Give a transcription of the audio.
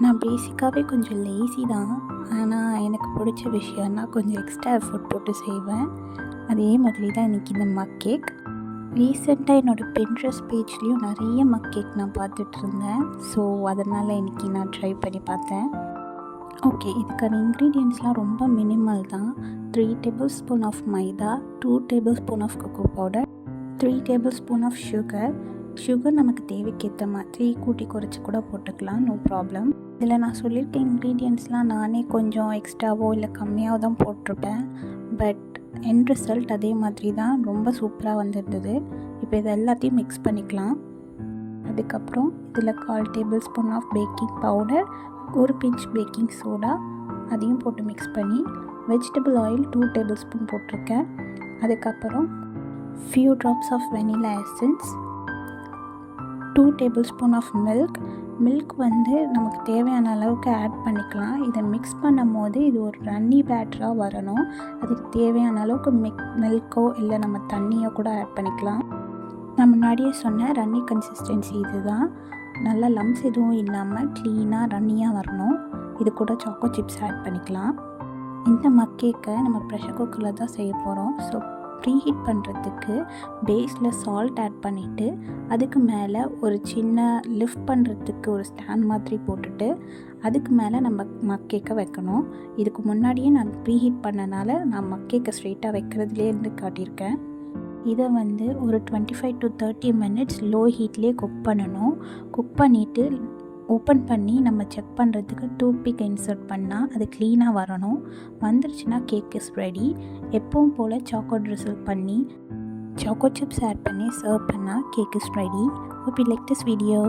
நான் பேசிக்காகவே கொஞ்சம் லேசி தான். ஆனால் எனக்கு பிடிச்ச விஷயம்னா கொஞ்சம் எக்ஸ்ட்ரா எஃபோர்ட் போட்டு செய்வேன். அதே மாதிரி தான் இன்றைக்கி இந்த மக் கேக். ரீசெண்டாக என்னோடய பின்ட்ரெஸ்ட் பேஜ்லேயும் நிறைய மக் கேக் நான் பார்த்துட்ருந்தேன். ஸோ அதனால் இன்றைக்கி நான் ட்ரை பண்ணி பார்த்தேன். ஓகே, இதுக்கான இன்க்ரீடியன்ட்ஸ்லாம் ரொம்ப மினிமல் தான். 3 tablespoon of maida, 2 tablespoon of cocoa powder, 3 tablespoon of sugar நமக்கு தேவைக்கேற்ற மாதிரி கூட்டி குறைச்சி கூட போட்டுக்கலாம், நோ ப்ராப்ளம். இதில் நான் சொல்லியிருக்க இன்க்ரீடியன்ட்ஸ்லாம் நானே கொஞ்சம் எக்ஸ்ட்ராவோ இல்லை கம்மியாக தான் போட்டிருப்பேன். பட் எண்ட் ரிசல்ட் அதே மாதிரி தான், ரொம்ப சூப்பராக வந்துருந்தது. இப்போ இது எல்லாத்தையும் மிக்ஸ் பண்ணிக்கலாம். அதுக்கப்புறம் இதில் 1/4 tablespoon of baking powder, ஒரு பிஞ்ச் பேக்கிங் சோடா, அதையும் போட்டு மிக்ஸ் பண்ணி வெஜிடபிள் ஆயில் 2 டேபிள் ஸ்பூன் போட்டிருக்கேன். அதுக்கப்புறம் few drops of vanilla essence, 2 tablespoon of milk வந்து நமக்கு தேவையான அளவுக்கு ஆட் பண்ணிக்கலாம். இதை மிக்ஸ் பண்ணும் போது இது ஒரு ரன்னி பேட்டராக வரணும். அதுக்கு தேவையான அளவுக்கு மில்க்கோ இல்லை நம்ம தண்ணியோ கூட ஆட் பண்ணிக்கலாம். நான் முன்னாடியே சொன்ன ரன்னி கன்சிஸ்டன்சி இது தான். நல்லா லம்ஸ் எதுவும் இல்லாமல் க்ளீனாக ரன்னியாக வரணும். இது கூட சாக்கோ சிப்ஸ் ஆட் பண்ணிக்கலாம். இந்த மக் கேக்கை நம்ம ப்ரெஷர் குக்கரில் தான் செய்ய போகிறோம். ஸோ ப்ரீஹீட் பண்ணுறதுக்கு பேஸில் சால்ட் ஆட் பண்ணிவிட்டு அதுக்கு மேலே ஒரு சின்ன லிஃப்ட் பண்ணுறதுக்கு ஒரு ஸ்டாண்ட் மாதிரி போட்டுட்டு அதுக்கு மேலே நம்ம மக் கேக்கை வைக்கணும். இதுக்கு முன்னாடியே நான் ப்ரீஹீட் பண்ணனால நான் மக் கேக்கை ஸ்ட்ரெயிட்டாக வைக்கிறதுலேருந்து காட்டியிருக்கேன். இதை வந்து ஒரு 25 to 30 மினிட்ஸ் லோ ஹீட்லேயே குக் பண்ணணும். குக் பண்ணிவிட்டு ஓப்பன் பண்ணி நம்ம செக் பண்ணுறதுக்கு டூத்பிக் இன்சர்ட் பண்ணால் அது க்ளீனாக வரணும். வந்துருச்சுன்னா கேக் இஸ் ரெடி. எப்பவும் போல் சாக்கோ ட்ரிசில் பண்ணி சாக்கோ சிப்ஸ் ஆட் பண்ணி சர்வ் பண்ணால் cake is ready. Hope you like this video.